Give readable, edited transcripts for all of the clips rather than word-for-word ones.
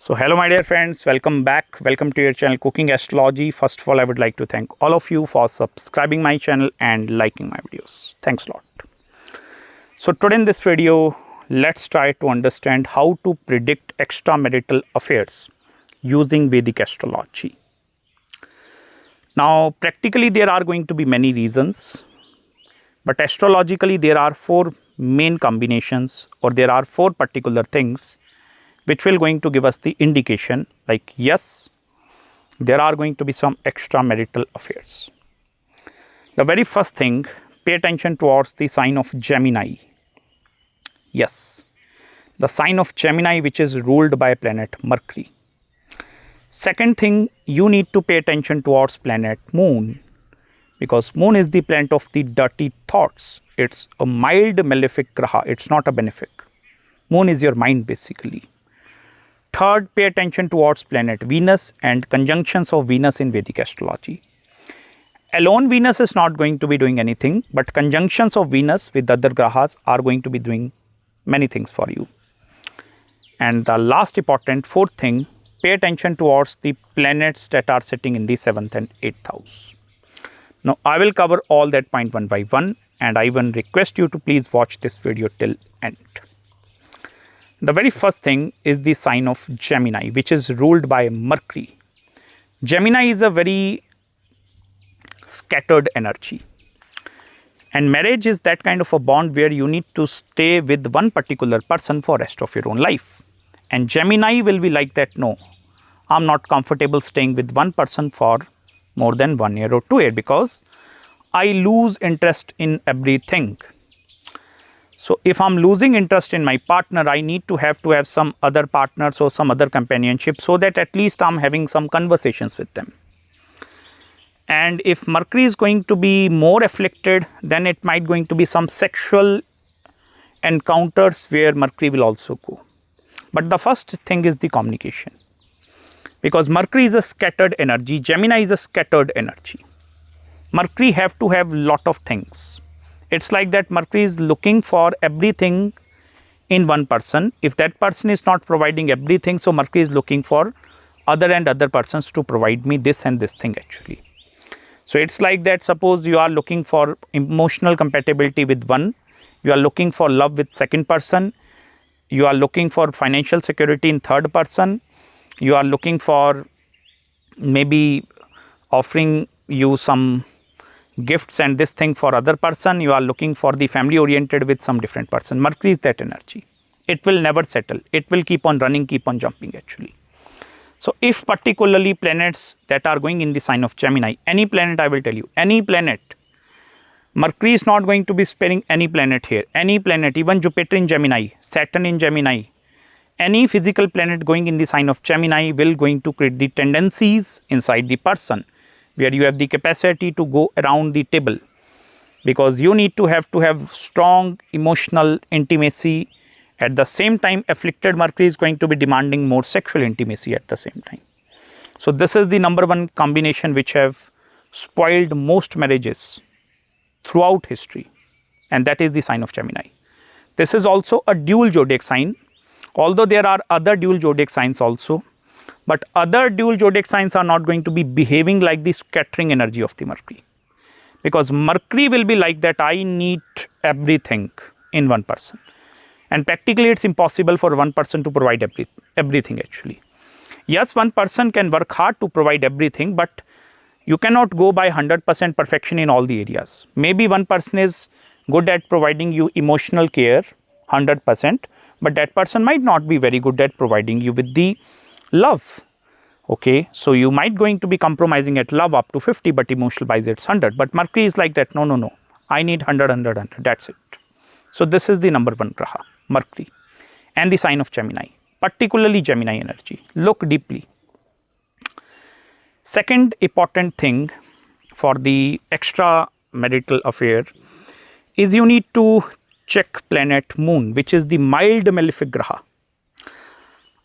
So hello my dear friends, welcome back. Welcome to your channel Cooking Astrology. First of all, I would like to thank all of you for subscribing my channel and liking my videos. Thanks a lot. So today in this video, let's try to understand how to predict extramarital affairs using Vedic astrology. Now practically there are going to be many reasons, but astrologically there are four main combinations, or there are four particular things which will going to give us the indication like yes, there are going to be some extramarital affairs. The very first thing, pay attention towards the sign of Gemini. Yes, the sign of Gemini, which is ruled by planet Mercury. Second thing, you need to pay attention towards planet Moon, because Moon is the planet of the dirty thoughts. It's a mild malefic graha, it's not a benefic. Moon is your mind basically. Third, pay attention towards planet Venus and conjunctions of Venus in Vedic astrology. Alone Venus is not going to be doing anything, but conjunctions of Venus with other grahas are going to be doing many things for you. And the last important fourth thing, pay attention towards the planets that are sitting in the 7th and 8th house. Now I will cover all that point one by one, and I will request you to please watch this video till end. The very first thing is the sign of Gemini, which is ruled by Mercury. Gemini is a very scattered energy. And marriage is that kind of a bond where you need to stay with one particular person for rest of your own life. And Gemini will be like that, no, I'm not comfortable staying with one person for more than 1 year or 2 years because I lose interest in everything. So if I'm losing interest in my partner, I need to have some other partners or some other companionship so that at least I'm having some conversations with them. And if Mercury is going to be more afflicted, then it might going to be some sexual encounters where Mercury will also go. But the first thing is the communication. Because Mercury is a scattered energy, Gemini is a scattered energy. Mercury have to have lot of things. It's like that Mercury is looking for everything in one person. If that person is not providing everything, so Mercury is looking for other persons to provide me this and this thing actually. So it's like that, suppose you are looking for emotional compatibility with one, you are looking for love with second person, you are looking for financial security in third person, you are looking for maybe offering you some gifts and this thing for other person, you are looking for the family oriented with some different person. Mercury is that energy. It will never settle. It will keep on running, keep on jumping actually. So if particularly planets that are going in the sign of Gemini, any planet, I will tell you, any planet, Mercury is not going to be sparing any planet here. Any planet, even Jupiter in Gemini, Saturn in Gemini, any physical planet going in the sign of Gemini will going to create the tendencies inside the person where you have the capacity to go around the table, because you need to have strong emotional intimacy. At the same time, afflicted Mercury is going to be demanding more sexual intimacy at the same time. So this is the number one combination which have spoiled most marriages throughout history, and that is the sign of Gemini. This is also a dual zodiac sign, although there are other dual zodiac signs also. But other dual zodiac signs are not going to be behaving like the scattering energy of the Mercury. Because Mercury will be like that, I need everything in one person. And practically it's impossible for one person to provide everything actually. Yes, one person can work hard to provide everything, but you cannot go by 100% perfection in all the areas. Maybe one person is good at providing you emotional care 100%, but that person might not be very good at providing you with the love. Okay, so you might going to be compromising at love up to 50, but emotional wise it's 100. But Mercury is like that, no, I need 100, that's it. So this is the number one graha, Mercury, and the sign of Gemini, particularly Gemini energy. Look deeply. Second important thing for the extramarital affair is you need to check planet Moon, which is the mild malefic graha.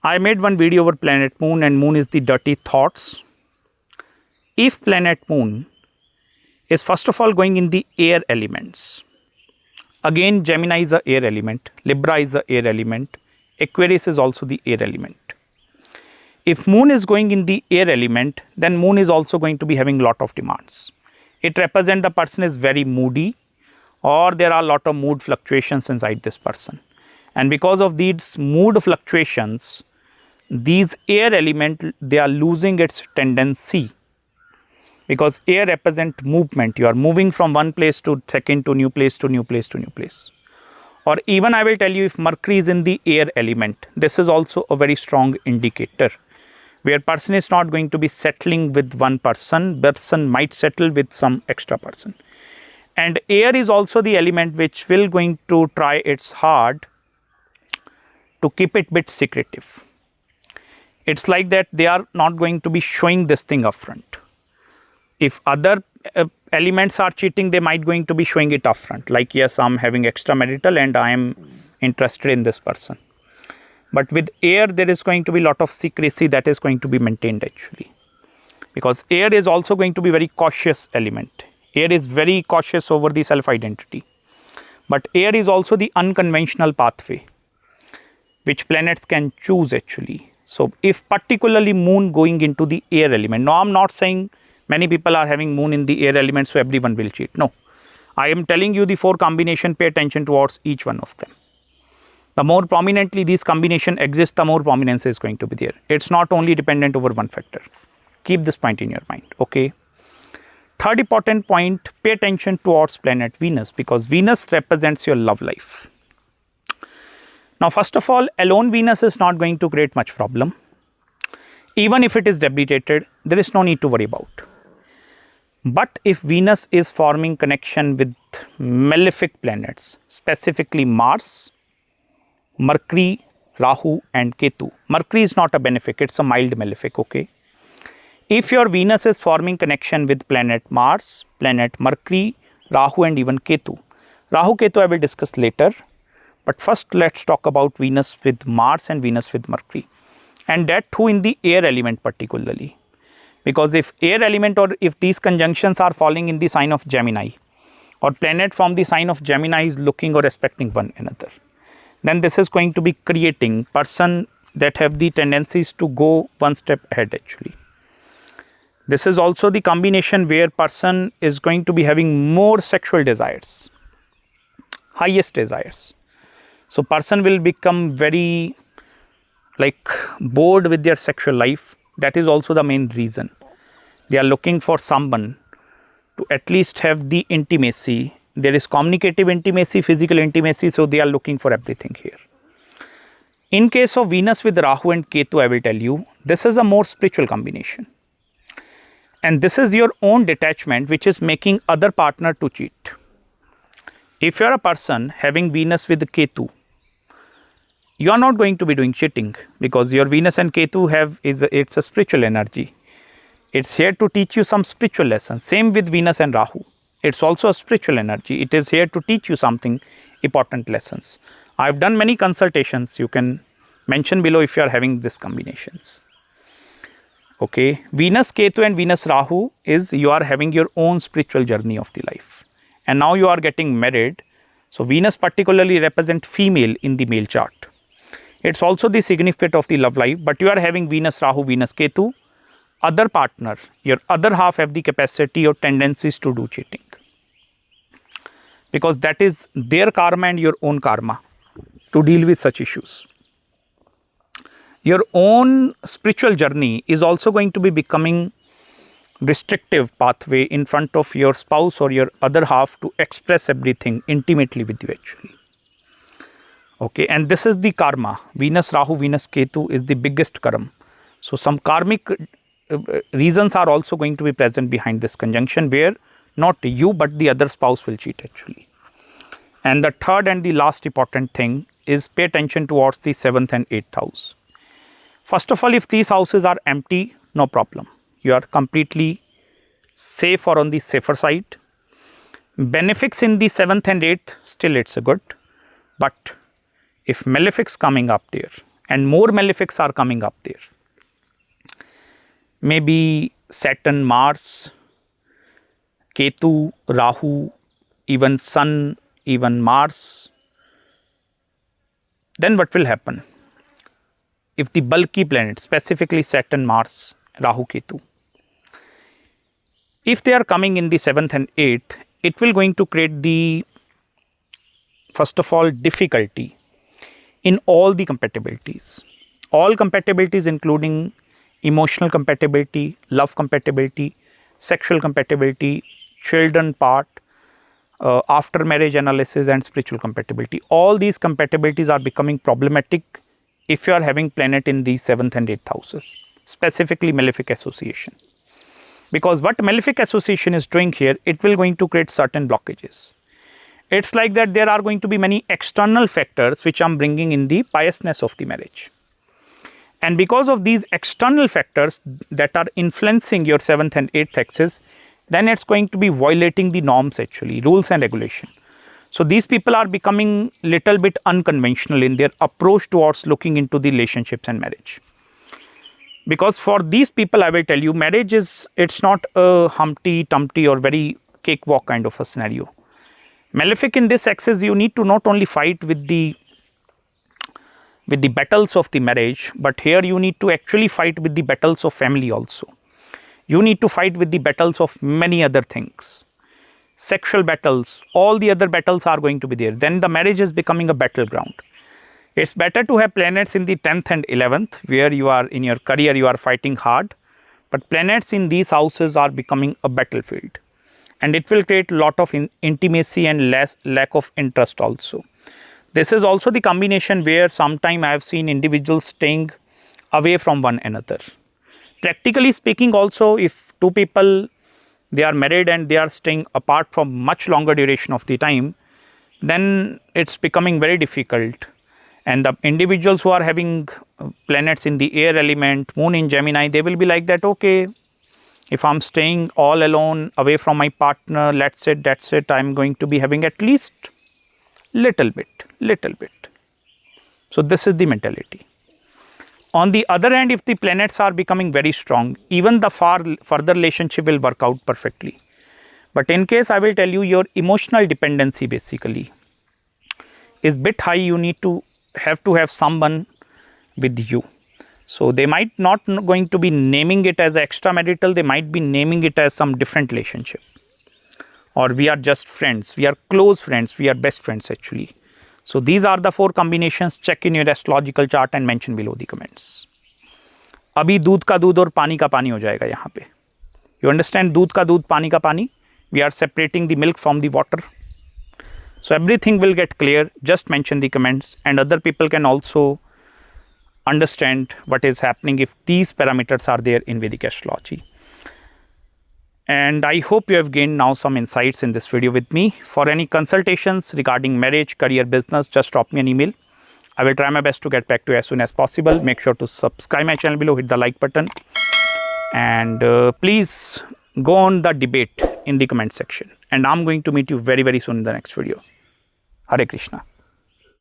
I made one video over planet Moon, and Moon is the dirty thoughts. If planet Moon is first of all going in the air elements, again Gemini is a air element, Libra is a air element, Aquarius is also the air element. If moon is going in the air element, then moon is also going to be having lot of demands. It represents the person is very moody, or there are a lot of mood fluctuations inside this person. And because of these mood fluctuations, these air element, they are losing its tendency, because air represent movement. You are moving from one place to second, to new place, to new place, to new place. Or even I will tell you, if Mercury is in the air element, this is also a very strong indicator, where person is not going to be settling with one person might settle with some extra person. And air is also the element which will going to try its hard to keep it bit secretive. It's like that they are not going to be showing this thing upfront. If other elements are cheating, they might going to be showing it upfront, like, yes, I'm having extramarital and I am interested in this person. But with air, there is going to be a lot of secrecy that is going to be maintained actually, because air is also going to be very cautious element. Air is very cautious over the self-identity. But air is also the unconventional pathway which planets can choose actually. So if particularly moon going into the air element, now I'm not saying many people are having moon in the air element, so everyone will cheat. No, I am telling you the 4 combination, pay attention towards each one of them. The more prominently these combination exist, the more prominence is going to be there. It's not only dependent over one factor. Keep this point in your mind, okay? Third important point, pay attention towards planet Venus, because Venus represents your love life. Now, first of all, alone Venus is not going to create much problem. Even if it is debilitated, there is no need to worry about. But if Venus is forming connection with malefic planets, specifically Mars, Mercury, Rahu and Ketu. Mercury is not a benefic, it's a mild malefic, okay? If your Venus is forming connection with planet Mars, planet Mercury, Rahu and even Ketu. Rahu, Ketu I will discuss later. But first let's talk about Venus with Mars and Venus with Mercury. And that too in the air element particularly. Because if air element, or if these conjunctions are falling in the sign of Gemini, or planet from the sign of Gemini is looking or respecting one another, then this is going to be creating person that have the tendencies to go one step ahead actually. This is also the combination where person is going to be having more sexual desires, highest desires. So person will become very like bored with their sexual life. That is also the main reason. They are looking for someone to at least have the intimacy. There is communicative intimacy, physical intimacy, so they are looking for everything here. In case of Venus with Rahu and Ketu, I will tell you, this is a more spiritual combination. And this is your own detachment which is making other partner to cheat. If you are a person having Venus with Ketu, you are not going to be doing cheating, because your Venus and Ketu it's a spiritual energy. It's here to teach you some spiritual lessons. Same with Venus and Rahu. It's also a spiritual energy. It is here to teach you something important lessons. I've done many consultations. You can mention below if you are having these combinations. Okay, Venus Ketu and Venus Rahu is you are having your own spiritual journey of the life. And now you are getting married. So Venus particularly represent female in the male chart. It's also the significant of the love life, but you are having Venus Rahu, Venus Ketu. Other partner, your other half have the capacity or tendencies to do cheating, because that is their karma and your own karma to deal with such issues. Your own spiritual journey is also going to be becoming restrictive pathway in front of your spouse or your other half to express everything intimately with you actually. Okay, and this is the karma. Venus Rahu, Venus Ketu is the biggest karma. So some karmic reasons are also going to be present behind this conjunction, where not you but the other spouse will cheat actually. And the third and the last important thing is pay attention towards the 7th and 8th house. First of all, if these houses are empty, no problem. You are completely safe or on the safer side. Benefics in the 7th and 8th, still it's a good. But if malefics coming up there, and more malefics are coming up there, maybe Saturn, Mars, Ketu, Rahu, even Sun, even Mars, then what will happen? if the bulky planets, specifically Saturn, Mars, Rahu, Ketu, if they are coming in the 7th and 8th, it will going to create the, first of all, difficulty in all the compatibilities. All compatibilities including emotional compatibility, love compatibility, sexual compatibility, children part, after marriage analysis and spiritual compatibility. All these compatibilities are becoming problematic if you are having planet in the 7th and 8th houses, specifically malefic association. Because what malefic association is doing here, it will going to create certain blockages. It's like that there are going to be many external factors which I'm bringing in the piousness of the marriage. And because of these external factors that are influencing your 7th and 8th axis, then it's going to be violating the norms actually, rules and regulation. So these people are becoming little bit unconventional in their approach towards looking into the relationships and marriage. Because for these people, I will tell you, marriage is, it's not a Humpty Dumpty or very cakewalk kind of a scenario. Malefic in this axis, you need to not only fight with the battles of the marriage, but here you need to actually fight with the battles of family also. You need to fight with the battles of many other things. Sexual battles, all the other battles are going to be there. Then the marriage is becoming a battleground. It's better to have planets in the 10th and 11th, where you are in your career, you are fighting hard. But planets in these houses are becoming a battlefield. And it will create a lot of intimacy and lack of interest also. This is also the combination where sometime I have seen individuals staying away from one another. Practically speaking also, if two people, they are married and they are staying apart for much longer duration of the time, then it's becoming very difficult. And the individuals who are having planets in the air element, moon in Gemini, they will be like that, okay, if I'm staying all alone away from my partner, that's it, I'm going to be having at least little bit. So this is the mentality. On the other hand, if the planets are becoming very strong, even the further relationship will work out perfectly. But in case, I will tell you, your emotional dependency basically is bit high. You need to have someone with you. So they might not going to be naming it as extramarital, they might be naming it as some different relationship. Or we are just friends, we are close friends, we are best friends actually. So these are the 4 combinations. Check in your astrological chart and mention below the comments. अभी दूध का दूध और पानी का पानी हो जाएगा यहाँ पे. You understand? दूध का दूध, पानी का पानी. We are separating the milk from the water. So everything will get clear. Just mention the comments and other people can also understand what is happening if these parameters are there in Vedic astrology. And I hope you have gained now some insights in this video with me. For any consultations regarding marriage, career, business, just drop me an email. I will try my best to get back to you as soon as possible. Make sure to subscribe my channel below, hit the like button. And please go on the debate in the comment section. And I'm going to meet you very, very soon in the next video. Hare Krishna.